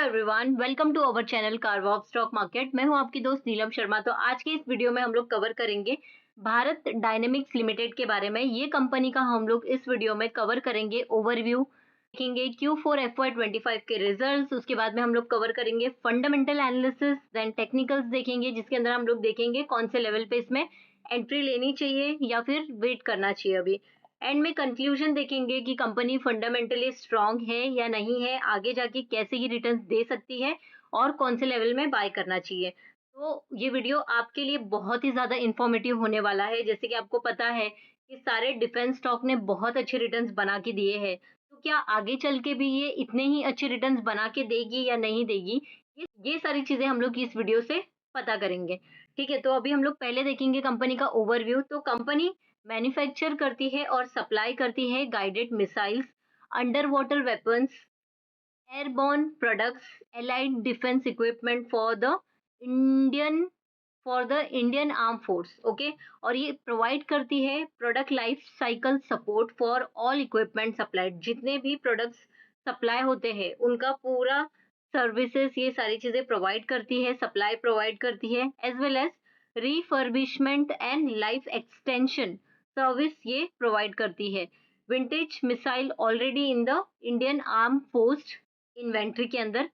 Everyone, welcome to our channel कारवॉब stock market. मैं हूं आपकी दोस्त नीलम शर्मा। तो आज के इस वीडियो में हम लोग कवर करेंगे भारत डायनेमिक्स लिमिटेड के बारे में। ये कंपनी का हम लोग इस वीडियो में कवर करेंगे ओवरव्यू, देखेंगे Q4 FY25 के रिजल्ट्स। उसके बाद में हम लोग कवर करेंगे फंडामेंटल एनालिसिस, देन टेक्निकल्स देखेंगे, जिसके अंदर हम लोग देखेंगे कौन से लेवल पे इसमें एंट्री लेनी चाहिए या फिर वेट करना चाहिए। अभी एंड में कंक्लूजन देखेंगे कि कंपनी फंडामेंटली स्ट्रांग है या नहीं है, आगे जाके कैसे ये रिटर्न्स दे सकती है और कौन से लेवल में बाय करना चाहिए। तो ये वीडियो आपके लिए बहुत ही ज़्यादा इंफॉर्मेटिव होने वाला है। जैसे कि आपको पता है कि सारे डिफेंस स्टॉक ने बहुत अच्छे रिटर्न्स बना के दिए हैं, तो क्या आगे चल के भी ये इतने ही अच्छे रिटर्न्स बना के देगी या नहीं देगी, ये सारी चीज़ें हम लोग इस वीडियो से पता करेंगे। ठीक है, तो अभी हम लोग पहले देखेंगे कंपनी का ओवरव्यू। तो कंपनी मैन्युफैक्चर करती है और सप्लाई करती है guided missiles, under water weapons, airborne products, allied defence equipment Indian for the Indian arm force. Okay, और ये प्रोवाइड करती है product life cycle support for all equipment supplied. जितने भी प्रोडक्ट्स सप्लाई होते हैं उनका पूरा सर्विसेज ये सारी चीजें प्रोवाइड करती है, सप्लाई प्रोवाइड करती है, as well as refurbishment and life extension service ये प्रोवाइड करती है। Vintage missile already in the Indian arm force inventory के अंदर,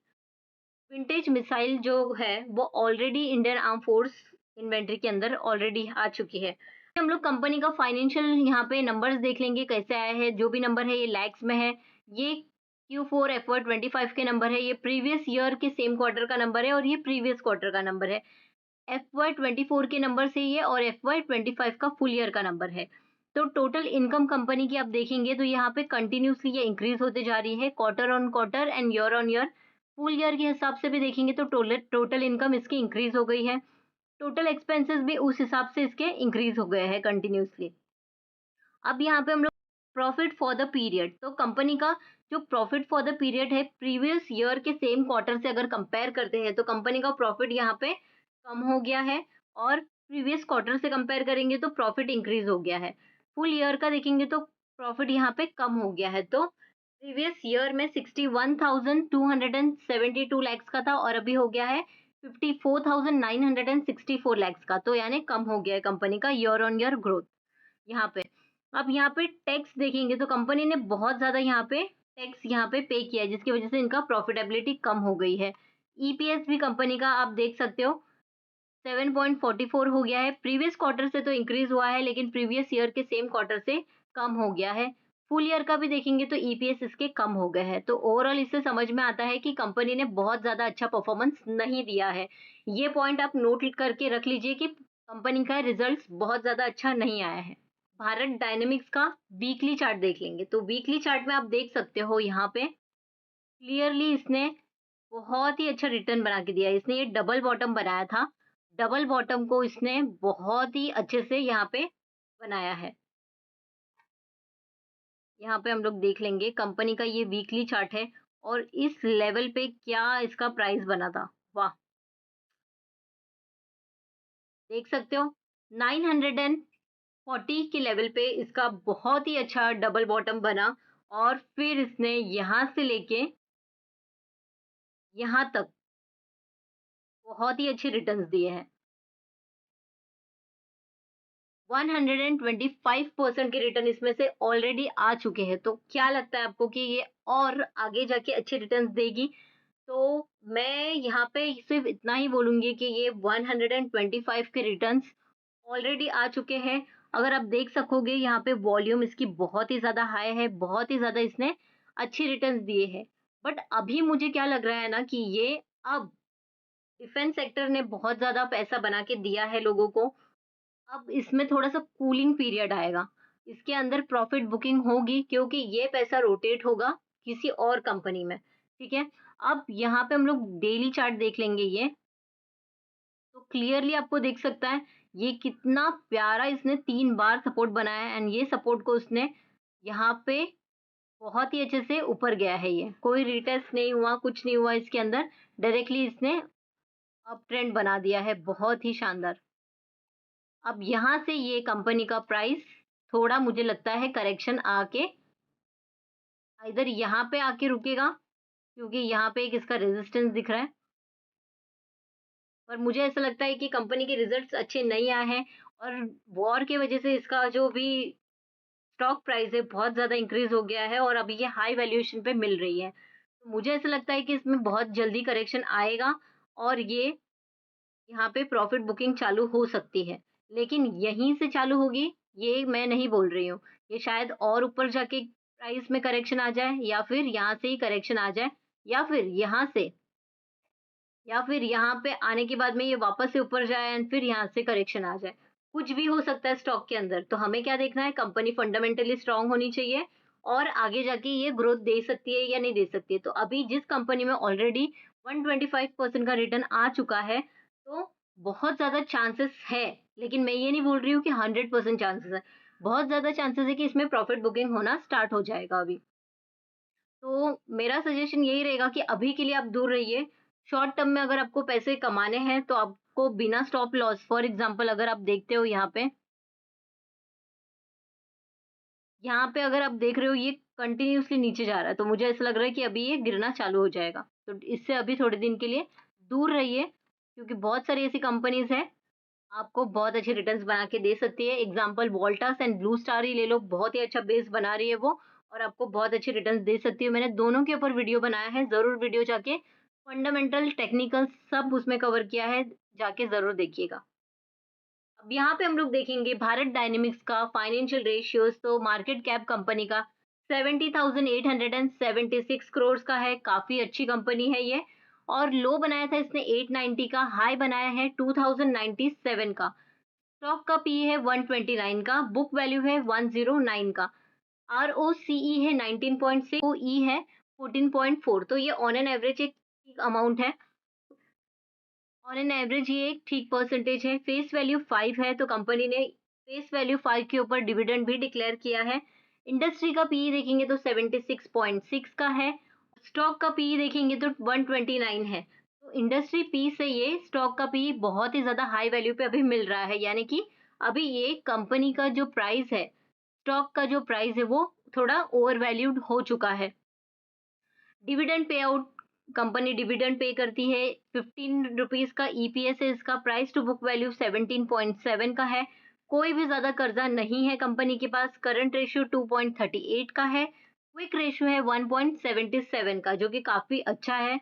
विंटेज मिसाइल जो है वो already Indian arm force inventory के अंदर ऑलरेडी आ चुकी है। हम लोग कंपनी का फाइनेंशियल यहाँ पे नंबर्स देख लेंगे कैसे आया है। जो भी नंबर है ये लैक्स में है। ये Q4 FY25 के नंबर है, ये प्रीवियस ईयर के सेम क्वार्टर का नंबर है और ये प्रीवियस क्वार्टर का नंबर है। FY24 के नंबर से ये और FY25 का फुल ईयर का नंबर है। तो टोटल इनकम कंपनी की आप देखेंगे तो यहाँ पे कंटिन्यूसली ये इंक्रीज होते जा रही है, quarter on quarter and year on year. Full year के हिसाब से भी देखेंगे तो टोटल इनकम इसकी इंक्रीज हो गई है। टोटल एक्सपेंसेस भी उस हिसाब से इसके इंक्रीज हो गए हैं कंटिन्यूसली। अब यहाँ पे हम लोग प्रॉफिट फॉर द पीरियड, तो कंपनी का जो प्रॉफिट फॉर द पीरियड है प्रीवियस ईयर के सेम क्वार्टर से अगर कंपेयर करते हैं तो कंपनी का प्रॉफिट यहाँ पे कम हो गया है और प्रीवियस क्वार्टर से कंपेयर करेंगे तो प्रॉफिट इंक्रीज हो गया है। फुल ईयर का देखेंगे तो प्रॉफिट यहाँ पे कम हो गया है। तो प्रीवियस ईयर में 61,272 लैक्स का था और अभी हो गया है 54,964 लैक्स का। तो यानी कम हो गया है कंपनी का ईयर ऑन ईयर ग्रोथ यहाँ पे। अब यहाँ पे टैक्स देखेंगे तो कंपनी ने बहुत ज्यादा यहाँ पे टैक्स यहाँ पे किया है, जिसकी वजह से इनका प्रॉफिटेबिलिटी कम हो गई है। ईपीएस भी कंपनी का आप देख सकते हो 7.44 हो गया है। प्रीवियस क्वार्टर से तो इंक्रीज हुआ है लेकिन प्रीवियस ईयर के सेम क्वार्टर से कम हो गया है। फुल ईयर का भी देखेंगे तो ईपीएस इसके कम हो गए हैं। तो ओवरऑल इससे समझ में आता है कि कंपनी ने बहुत ज्यादा अच्छा परफॉर्मेंस नहीं दिया है। ये पॉइंट आप नोट करके रख लीजिए कि कंपनी का रिजल्ट्स बहुत ज्यादा अच्छा नहीं आया है। भारत डायनेमिक्स का वीकली चार्ट देख लेंगे तो वीकली चार्ट में आप देख सकते हो यहाँ पे क्लियरली इसने बहुत ही अच्छा रिटर्न बना के दिया है। इसने ये डबल बॉटम बनाया था, डबल बॉटम को इसने बहुत ही अच्छे से यहाँ पे बनाया है। यहाँ पे हम लोग देख लेंगे कंपनी का ये वीकली चार्ट है और इस लेवल पे क्या इसका प्राइस बना था। वाह, देख सकते हो 940 के लेवल पे इसका बहुत ही अच्छा डबल बॉटम बना और फिर इसने यहाँ से लेके यहाँ तक बहुत ही अच्छे रिटर्न्स दिए हैं। 125% के रिटर्न इसमें से ऑलरेडी आ चुके हैं। तो क्या लगता है आपको कि ये और आगे जाके अच्छे रिटर्न्स देगी? तो मैं यहाँ पे सिर्फ इतना ही बोलूंगी कि ये 125 के रिटर्न्स ऑलरेडी आ चुके हैं। अगर आप देख सकोगे यहाँ पे वॉल्यूम इसकी बहुत ही ज्यादा हाई है, बहुत ही ज्यादा इसने अच्छे रिटर्न्स दिए हैं। बट अभी मुझे क्या लग रहा है ना कि ये अब डिफेंस सेक्टर ने बहुत ज्यादा पैसा बना के दिया है लोगों को। अब इसमें थोड़ा-सा कूलिंग पीरियड आएगा। इसके अंदर प्रॉफिट बुकिंग होगी क्योंकि ये पैसा रोटेट होगा किसी और कंपनी में, ठीक है? अब यहाँ पे हम लोग डेली चार्ट देख लेंगे ये, तो क्लियरली आपको दिख सकता है ये कितना प्यारा इसने 3 बार सपोर्ट बनाया है एंड ये सपोर्ट को उसने यहाँ पे बहुत ही अच्छे से ऊपर गया है ये। कोई रिटेस्ट नहीं हुआ, कुछ नहीं हुआ इसके अंदर, डायरेक्टली इसने अप ट्रेंड बना दिया है, बहुत ही शानदार। अब यहाँ से ये कंपनी का प्राइस थोड़ा मुझे लगता है करेक्शन आके इधर यहाँ पे आके रुकेगा क्योंकि यहाँ पे एक इसका रेजिस्टेंस दिख रहा है। और मुझे ऐसा लगता है कि कंपनी के रिजल्ट्स अच्छे नहीं आए हैं और वॉर की वजह से इसका जो भी स्टॉक प्राइस है बहुत ज़्यादा इंक्रीज़ हो गया है और अभी ये हाई वैल्यूएशन पे मिल रही है। तो मुझे ऐसा लगता है कि इसमें बहुत जल्दी करेक्शन आएगा और ये यहाँ पे प्रॉफिट बुकिंग चालू हो सकती है। लेकिन यहीं से चालू होगी, ये मैं नहीं बोल रही हूँ। ये शायद और ऊपर जाके प्राइस में करेक्शन आ जाए या फिर यहाँ से ही करेक्शन आ जाए या फिर यहाँ से या फिर यहाँ पे आने के बाद में ये वापस से ऊपर जाए एंड फिर यहाँ से करेक्शन आ जाए। कुछ भी हो सकता है स्टॉक के अंदर। तो हमें क्या देखना है, कंपनी फंडामेंटली स्ट्रॉन्ग होनी चाहिए और आगे जाके ये ग्रोथ दे सकती है या नहीं दे सकती है। तो अभी जिस कंपनी में ऑलरेडी 125% का रिटर्न आ चुका है, तो बहुत ज़्यादा चांसेस है, लेकिन मैं ये नहीं बोल रही हूँ कि 100% चांसेस है। बहुत ज़्यादा चांसेस है कि इसमें प्रॉफिट बुकिंग होना स्टार्ट हो जाएगा अभी। तो मेरा सजेशन यही रहेगा कि अभी के लिए आप दूर रहिए। शॉर्ट टर्म में अगर आपको पैसे कमाने हैं तो आपको बिना स्टॉप लॉस, फॉर एग्ज़ाम्पल अगर आप देखते हो यहाँ पे अगर आप देख रहे हो ये कंटिन्यूअसली नीचे जा रहा है, तो मुझे ऐसा लग रहा है कि अभी ये गिरना चालू हो जाएगा। तो इससे अभी थोड़े दिन के लिए दूर रहिए, क्योंकि बहुत सारी ऐसी कंपनीज़ हैं, आपको बहुत अच्छे रिटर्न्स बना के दे सकती है। Example Voltas and Blue Star ही ले लो, बहुत ही अच्छा बेस बना रही है वो और आपको बहुत अच्छे रिटर्न्स दे सकती है। मैंने दोनों के ऊपर वीडियो बनाया है, ज़रूर वीडियो जाके फंडामेंटल, टेक्निकल सब उसमें कवर किया है, जाके ज़रूर देखिएगा। अब यहाँ पे हम लोग देखेंगे भारत डायनेमिक्स का फाइनेंशियल रेशियोज़, तो मार्केट कैप कंपनी का 70,876 करोड़ का है, काफ़ी अच्छी कंपनी है ये और लो बनाया था इसने 890 का, हाई बनाया है 2097 का। स्टॉक का पी है 129 का, बुक वैल्यू है 109 का, आरओसीई है 19.6, ओई है 14.4। तो ये ऑन एन एवरेज एक ठीक अमाउंट है। ऑन एन एवरेज ये एक ठीक परसेंटेज है। फेस वैल्यू 5 है, तो कंपनी ने फेस वैल्यू 5 के ऊपर डिविडेंड भी डिक्लेयर किया है। इंडस्ट्री का पीई देखेंगे तो 76.6 का है। स्टॉक का पीई देखेंगे तो 129 है। तो इंडस्ट्री पी से ये स्टॉक का पीई बहुत ही ज़्यादा हाई वैल्यू पे अभी मिल रहा है, यानी कि अभी ये कंपनी का जो प्राइस है, स्टॉक का जो प्राइस है वो थोड़ा ओवर वैल्यूड हो चुका है। Dividend pay out, company dividend pay करती है 15 रुपीज़ का, ईपीएस है इसका, प्राइस टू बुक वैल्यू 17.7 का है। कोई भी ज़्यादा कर्जा नहीं है कंपनी के पास। करंट रेशियो 2.38 का है। क्विक रेशियो है 1.77 का, जो कि काफ़ी अच्छा है।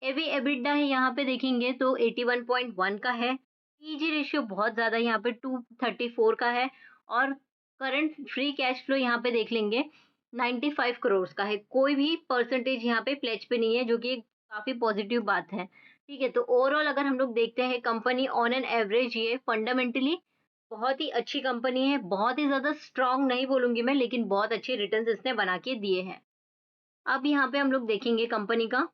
एवी एबिटडा है यहाँ पे देखेंगे तो 81.1 का है। पीजी रेशियो बहुत ज़्यादा यहाँ पे 234 का है और करंट फ्री कैश फ्लो यहाँ पे देख लेंगे 95 करोड़ का है। कोई भी परसेंटेज यहाँ पे प्लेज पे नहीं है, जो कि काफ़ी पॉजिटिव बात है। ठीक है, तो ओवरऑल अगर हम लोग देखते हैं कंपनी ऑन एन एवरेज ये फंडामेंटली बहुत ही अच्छी कंपनी है। बहुत ही ज़्यादा स्ट्रॉन्ग नहीं बोलूँगी मैं, लेकिन बहुत अच्छे रिटर्न्स इसने बना के दिए हैं। अब यहाँ पे हम लोग देखेंगे कंपनी का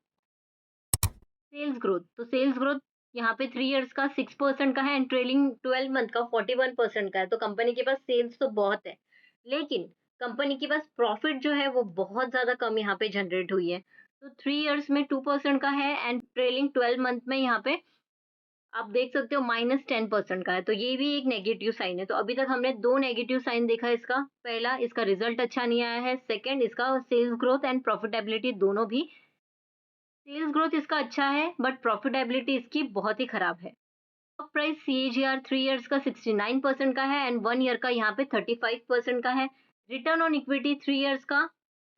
सेल्स ग्रोथ। तो सेल्स ग्रोथ यहाँ पे 3 इयर्स का 6% का है एंड ट्रेलिंग 12 मंथ का 41% का है। तो कंपनी के पास सेल्स तो बहुत है, लेकिन कंपनी के पास प्रॉफिट जो है वो बहुत ज़्यादा कम यहाँ पे जनरेट हुई है। तो 3 इयर्स में 2% का है एंड ट्रेलिंग 12 मंथ में यहाँ पे आप देख सकते हो -10% का है। तो ये भी एक नेगेटिव साइन है। तो अभी तक हमने 2 नेगेटिव साइन देखा इसका। पहला, इसका रिजल्ट अच्छा नहीं आया है। सेकंड, इसका सेल्स ग्रोथ एंड प्रॉफिटेबिलिटी दोनों भी, सेल्स ग्रोथ इसका अच्छा है बट प्रॉफिटेबिलिटी इसकी बहुत ही खराब है। स्टॉक प्राइस सीएजीआर 3 इयर्स का 69% का है एंड 1 ईयर का यहाँ पे 35% का है। रिटर्न ऑन इक्विटी 3 इयर्स का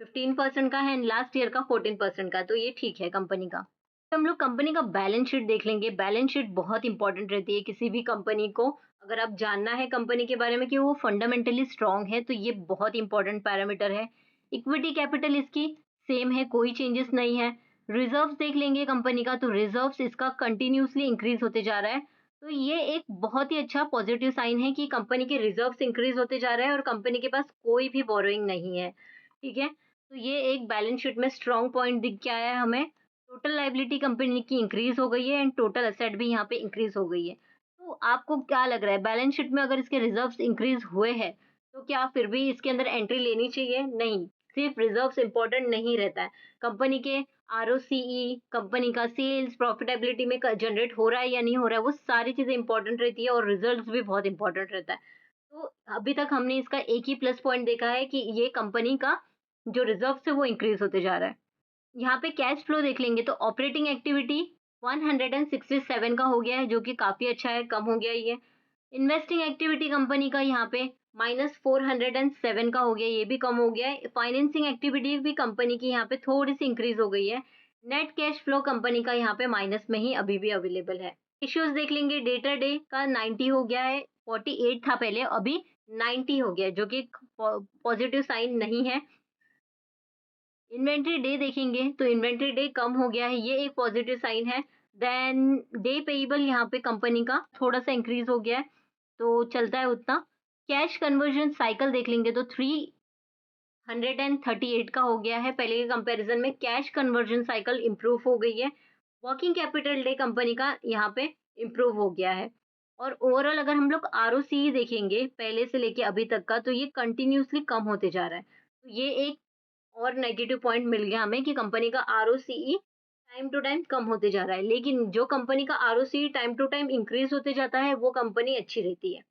15% का है एंड लास्ट ईयर का 14% का है। तो ये ठीक है कंपनी का। हम लोग कंपनी का बैलेंस शीट देख लेंगे। बैलेंस शीट बहुत इंपॉर्टेंट रहती है किसी भी कंपनी को। अगर आप जानना है कंपनी के बारे में कि वो फंडामेंटली स्ट्रांग है, तो ये बहुत इंपॉर्टेंट पैरामीटर है। इक्विटी कैपिटल इसकी सेम है, कोई चेंजेस नहीं है। रिजर्व्स देख लेंगे कंपनी का, तो रिजर्व्स इसका कंटिन्यूसली इंक्रीज होते जा रहा है। तो ये एक बहुत ही अच्छा पॉजिटिव साइन है कि कंपनी के रिजर्व्स इंक्रीज होते जा रहे हैं और कंपनी के पास कोई भी बोरोइंग नहीं है। ठीक है, तो ये एक बैलेंस शीट में स्ट्रॉन्ग पॉइंट दिख के आया है हमें। टोटल लायबिलिटी कंपनी की इंक्रीज हो गई है एंड टोटल एसेट भी यहाँ पे इंक्रीज हो गई है। तो आपको क्या लग रहा है, बैलेंस शीट में अगर इसके रिजर्व्स इंक्रीज हुए हैं, तो क्या फिर भी इसके अंदर एंट्री लेनी चाहिए? नहीं, सिर्फ रिजर्व्स इंपॉर्टेंट नहीं रहता है। कंपनी के आरओसीई, कंपनी का सेल्स, प्रॉफिटेबिलिटी में जनरेट हो रहा है या नहीं हो रहा है, वो सारी चीजें इंपॉर्टेंट रहती है और रिजल्ट्स भी बहुत इंपॉर्टेंट रहता है। तो अभी तक हमने इसका एक ही प्लस पॉइंट देखा है कि ये कंपनी का जो रिजर्व्स है वो इंक्रीज होते जा रहा है। यहाँ पे कैश फ्लो देख लेंगे तो ऑपरेटिंग एक्टिविटी 167 का हो गया है, जो कि काफ़ी अच्छा है, कम हो गया ये। इन्वेस्टिंग एक्टिविटी कंपनी का यहाँ पे -407 का हो गया, ये भी कम हो गया है। फाइनेंसिंग एक्टिविटी भी कंपनी की यहाँ पे थोड़ी-सी इंक्रीज़ हो गई है। नेट कैश फ्लो कंपनी का यहाँ पे माइनस में ही अभी भी अवेलेबल है। रेशियोज़ देख लेंगे, डेटर डे का 90 हो गया है, 48 था पहले, अभी 90 हो गया है, जो कि पॉजिटिव साइन नहीं है। इन्वेंट्री डे देखेंगे तो इन्वेंट्री डे कम हो गया है, ये एक पॉजिटिव साइन है। देन डे पेएबल यहाँ पे कंपनी का थोड़ा-सा इंक्रीज़ हो गया है, तो चलता है उतना। कैश कन्वर्जन साइकिल देख लेंगे तो 338 का हो गया है, पहले के कंपैरिजन में कैश कन्वर्जन साइकिल इम्प्रूव हो गई है। वर्किंग कैपिटल डे कंपनी का यहाँ पे इम्प्रूव हो गया है। और ओवरऑल अगर हम लोग आरओसीई देखेंगे पहले से लेके अभी तक का, तो ये कंटिन्यूअसली कम होते जा रहा है। तो ये एक और नेगेटिव पॉइंट मिल गया हमें कि कंपनी का आरओसीई टाइम टू टाइम कम होते जा रहा है, लेकिन जो कंपनी का ROCE time to time increase होते जाता है वो कंपनी अच्छी रहती है।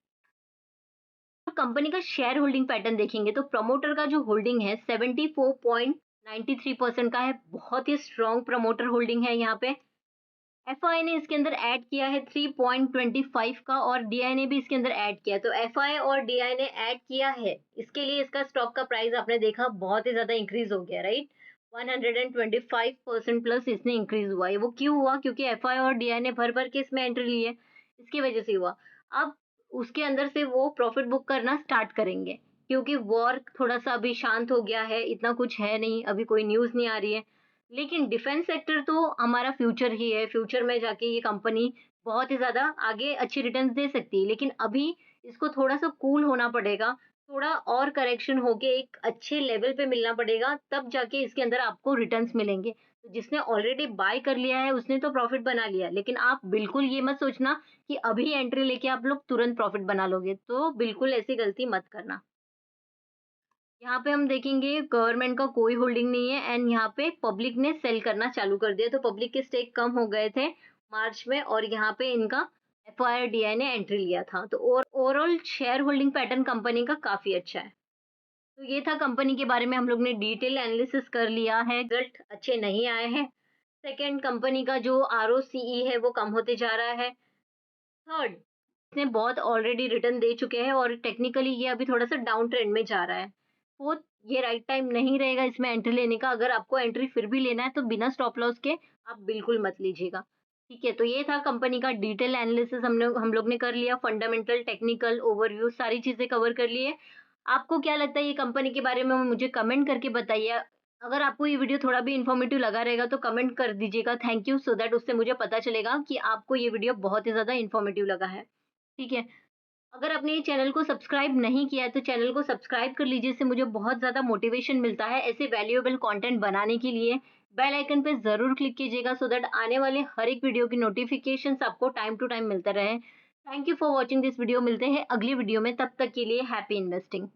तो कंपनी का शेयर होल्डिंग पैटर्न देखेंगे तो प्रमोटर का जो होल्डिंग है 74.93% का है, बहुत ही स्ट्रॉन्ग प्रमोटर होल्डिंग है यहाँ पे। एफआई ने इसके अंदर ऐड किया है 3.25 का, और डीआई ने भी इसके अंदर ऐड किया, तो एफआई और डीआई ने ऐड किया है, इसके लिए इसका स्टॉक का प्राइस आपने देखा बहुत ही ज्यादा इंक्रीज हो गया, राइट। 125% प्लस इसने इंक्रीज हुआ है। वो क्यों हुआ? क्योंकि एफआई और डीआई ने भर भर के इसमें एंट्री ली है, इसकी वजह से हुआ। अब उसके अंदर से वो प्रॉफिट बुक करना स्टार्ट करेंगे, क्योंकि वॉर थोड़ा सा अभी शांत हो गया है, इतना कुछ है नहीं, अभी कोई न्यूज नहीं आ रही है। लेकिन डिफेंस सेक्टर तो हमारा फ्यूचर ही है, फ्यूचर में जाके ये कंपनी बहुत ही ज़्यादा आगे अच्छे रिटर्न्स दे सकती है, लेकिन अभी इसको थोड़ा-सा कूल होना पड़ेगा, थोड़ा और करेक्शन होके एक अच्छे लेवल पे मिलना पड़ेगा, तब जाके इसके अंदर आपको रिटर्न्स मिलेंगे। तो जिसने ऑलरेडी बाय कर लिया है, उसने तो प्रॉफिट बना लिया, लेकिन आप बिल्कुल ये मत सोचना कि अभी एंट्री लेके आप लोग तुरंत प्रॉफिट बना लोगे, तो बिल्कुल ऐसी गलती मत करना। यहाँ पे हम देखेंगे गवर्नमेंट का कोई होल्डिंग नहीं है, एंड यहाँ पे पब्लिक ने सेल करना चालू कर दिया, तो पब्लिक के स्टेक कम हो गए थे मार्च में, और यहाँ पे इनका एफआईआरडीआई ने एंट्री लिया था, तो overall share holding pattern company का काफी अच्छा है। तो ये था कंपनी के बारे में, हम लोग ने डिटेल एनालिसिस कर लिया है, रिजल्ट अच्छे नहीं आए हैं। सेकेंड, कंपनी का जो आरओसीई है वो कम होते जा रहा है। थर्ड, इसने बहुत ऑलरेडी रिटर्न दे चुके हैं, और टेक्निकली ये अभी थोड़ा-सा डाउन ट्रेंड में जा रहा है। फोर्थ, ये राइट टाइम नहीं रहेगा इसमें एंट्री लेने का, अगर आपको एंट्री फिर भी लेना है तो बिना स्टॉप लॉस के आप बिल्कुल मत लीजिएगा। ठीक है, तो ये था कंपनी का डिटेल एनालिसिस, हम लोग ने कर लिया, फंडामेंटल, टेक्निकल, ओवरव्यू सारी चीज़ें कवर कर ली है। आपको क्या लगता है ये कंपनी के बारे में, मुझे कमेंट करके बताइए। अगर आपको ये वीडियो थोड़ा भी इन्फॉर्मेटिव लगा रहेगा तो कमेंट कर दीजिएगा थैंक यू, सो दैट उससे मुझे पता चलेगा कि आपको ये वीडियो बहुत ही ज़्यादा इन्फॉर्मेटिव लगा है। ठीक है? अगर आपने ये चैनल को सब्सक्राइब नहीं किया है तो चैनल को सब्सक्राइब कर लीजिए, इससे मुझे बहुत ज़्यादा मोटिवेशन मिलता है ऐसे वैल्यूएबल कंटेंट बनाने के लिए। बेल आइकन पे ज़रूर क्लिक कीजिएगा, सो दैट आने वाले हर एक वीडियो की नोटिफिकेशंस आपको टाइम टू टाइम मिलता रहे। Thank you for watching this video, मिलते हैं अगली वीडियो में, तब तक के लिए हैप्पी इन्वेस्टिंग।